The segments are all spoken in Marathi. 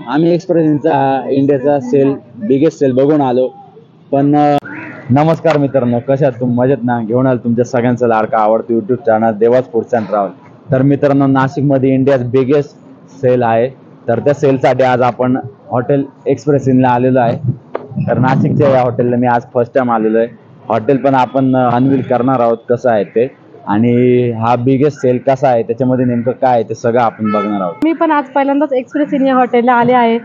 आम्ही एक्सप्रेसचा इंडियाचा सेल बिगेस्ट सेल बघून आलो. पण नमस्कार मित्रांनो, कशा आहात तुम्ही? मजेत ना? घेऊन आलो तुमच्या सगळ्यांचा लाडका आवडतो YouTube channel Dewas foods and travel. तर मित्रांनो, नाशिकमध्ये इंडियाज बिगेस्ट सेल आहे. तर त्या सेलसाठी आज आपण हॉटेल एक्सप्रेस इनला आलेलो आहे. तर नाशिकच्या या हॉटेलला मी आज फर्स्ट टाइम आलेलो आहे. हॉटेल पण आपण अनवील करणार आहोत कसं आहे ते, आणि हा बिगेस्ट सेल कसा आहे, त्याच्यामध्ये नेमकं काय आहे ते सगळं आपण बघणार आहोत. मी पण आज पहिल्यांदाच एक्सप्रेस इन या हॉटेलला आले आहे.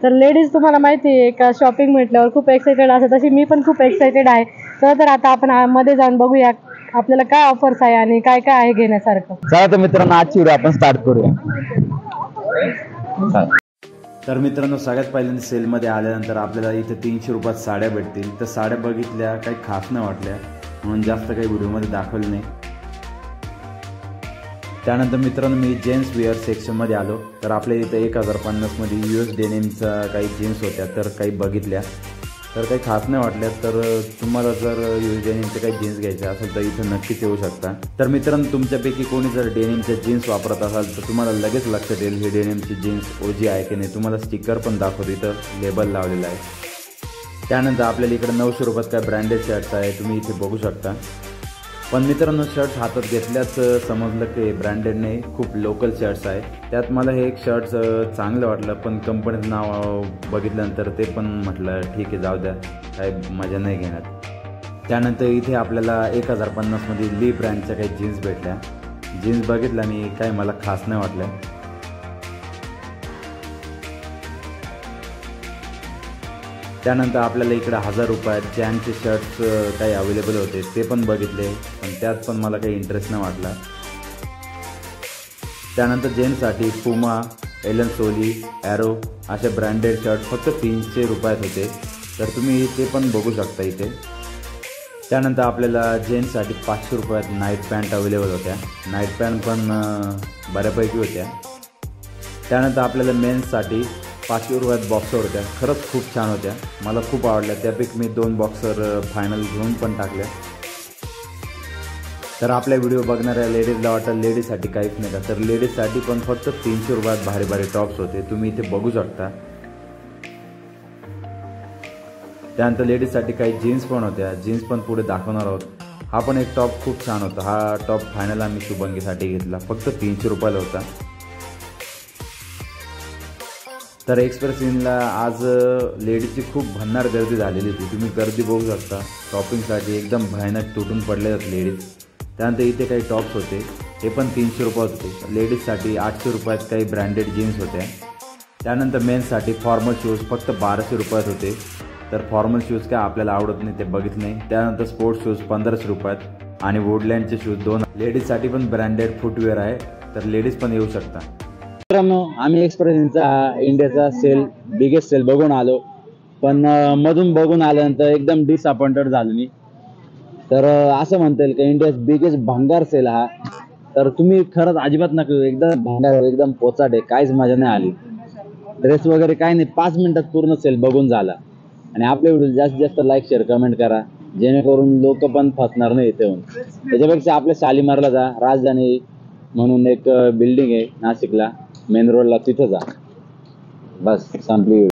तर लेडीज तुम्हाला माहिती आहे का, शॉपिंग म्हटल्यावर खूप एक्साइटेड असतात, तशी मी पण खूप एक्साइटेड आहे. तर आता आपण मध्ये जाऊन बघूया आपल्याला काय ऑफर्स आहे आणि काय काय आहे घेण्यासारखं. चला तर मित्रांनो, आजची व्हिडिओ आपण स्टार्ट करूया. तर मित्रांनो, सगळ्यात पहिल्यांदा सेलमध्ये आल्यानंतर आपल्याला इथे 300 रुपयात साड्या भेटतील. तर साड्या बघितल्या, काही खास नाही वाटल्या म्हणून जास्त काही व्हिडिओमध्ये दाखवलं नाही. त्यानंतर मित्रांनो, मी जेन्ट्स वेअर सेक्शनमध्ये आलो. तर आपल्या इथं 1050 मध्ये US डेनिमचा काही जीन्स होत्या, तर काही बघितल्या, तर काही खास नाही वाटल्या. तर तुम्हाला जर US डेनिमचे काही जीन्स घ्यायचे असेल तर इथं नक्कीच येऊ शकता. तर मित्रांनो, तुमच्यापैकी कोणी जर डेनिमच्या जीन्स वापरत असाल तर तुम्हाला लगेच लक्षात येईल ही डेनिमची जीन्स OG आहे की नाही. तुम्हाला स्टिकर पण दाखवतो, इथं लेबल लावलेलं आहे. त्यानंतर आपल्याला इकडे 900 रुपयात काय ब्रँडेड शर्ट्स आहे, तुम्ही इथे बघू शकता. पण मित्रांनो, शर्ट्स हातात घेतल्याच समजलं की ब्रँडेड नाही, खूप लोकल शर्ट्स आहे. त्यात मला हे एक शर्ट्स चांगलं वाटलं, पण कंपनीचं नाव बघितल्यानंतर ते पण म्हटलं ठीक आहे, जाऊ द्या, काही मजा नाही घेण्यात. त्यानंतर इथे आपल्याला 1050 मध्ये ली ब्रँडच्या काही जीन्स भेटल्या. जीन्स बघितल्या आणि काही मला खास नाही वाटल्या. त्यानंतर आपल्याला इकडे 1000 रुपयात जॅनचे शर्ट्स काही अवेलेबल होते, ते पण बघितले, पण त्यात पण मला काही इंटरेस्ट नाही वाटला. त्यानंतर जेन्ट्ससाठी पुमा, एलन सोली, ॲरो असे ब्रँडेड शर्ट फक्त 300 रुपयात होते, तर तुम्ही ते पण बघू शकता इथे. त्यानंतर आपल्याला जेन्ट्ससाठी 500 रुपयात नाईट पॅन्ट अवेलेबल होत्या. नाईट पॅन्ट पण बऱ्यापैकी होत्या. त्यानंतर आपल्याला मेन्ससाठी 500 रुपयात बॉक्सर होत्या. खरंच खूप छान होत्या, मला खूप आवडल्या. त्यापैकी मी 2 बॉक्सर फायनल घेऊन पण टाकल्या. तर आपल्या व्हिडिओ बघणाऱ्या लेडीजला वाटतं लेडीजसाठी काहीच नाही का, तर लेडीजसाठी पण फक्त 300 रुपयात भारी भारी टॉप्स होते, तुम्ही इथे बघू शकता. त्यानंतर लेडीजसाठी काही जीन्स पण होत्या, जीन्स पण पुढे दाखवणार आहोत. हा पण एक टॉप खूप छान होता. हा टॉप फायनल आम्ही शुभंगीसाठी घेतला, फक्त 300 रुपयाला होता. तर एक्सप्रेस इनला आज लेडीजची खूप भन्नाट गर्दी झालेली होती, तुम्ही गर्दी बघू शकता. शॉपिंगसाठी एकदम भयानक तुटून पडले आहेत लेडीज. त्यानंतर इथे काही टॉप्स होते, ते पण 300 रुपयात होते. लेडीजसाठी 800 रुपयात काही ब्रँडेड जीन्स होत्या. त्यानंतर मेन्ससाठी फॉर्मल शूज फक्त 1200 रुपयात होते. तर फॉर्मल शूज काय आपल्याला आवडत नाही, ते बघित नाही. त्यानंतर स्पोर्ट्स शूज 1500 रुपयात आणि वुडलँडचे शूज 2. लेडीजसाठी पण ब्रँडेड फुटवेअर आहे, तर लेडीज पण येऊ शकता. मित्रांनो, आम्ही एक्सप्रेसचा इंडियाचा सेल बिगेस्ट सेल बघून आलो. पण मधून बघून आल्यानंतर एकदम डिसअपॉइंटेड झालो मी. तर असं म्हणता येईल की इंडियाज बिगेस्ट भंगार सेल हा. तर तुम्ही खरंच अजिबात नका, एकदम भंगार, एकदम पोचाट आहे, काहीच मजा नाही आली. ड्रेस वगैरे काही नाही, 5 मिनिटात पूर्ण सेल बघून झाला. आणि आपल्या व्हिडिओ जास्तीत जास्त लाईक शेअर कमेंट करा, जेणेकरून लोक पण फसणार नाही इथे येऊन. त्याच्यापेक्षा आपल्या शालीमारला जा, राजधानी म्हणून एक बिल्डिंग आहे नाशिकला मेन रोडला, तिथं जा, बस संपली.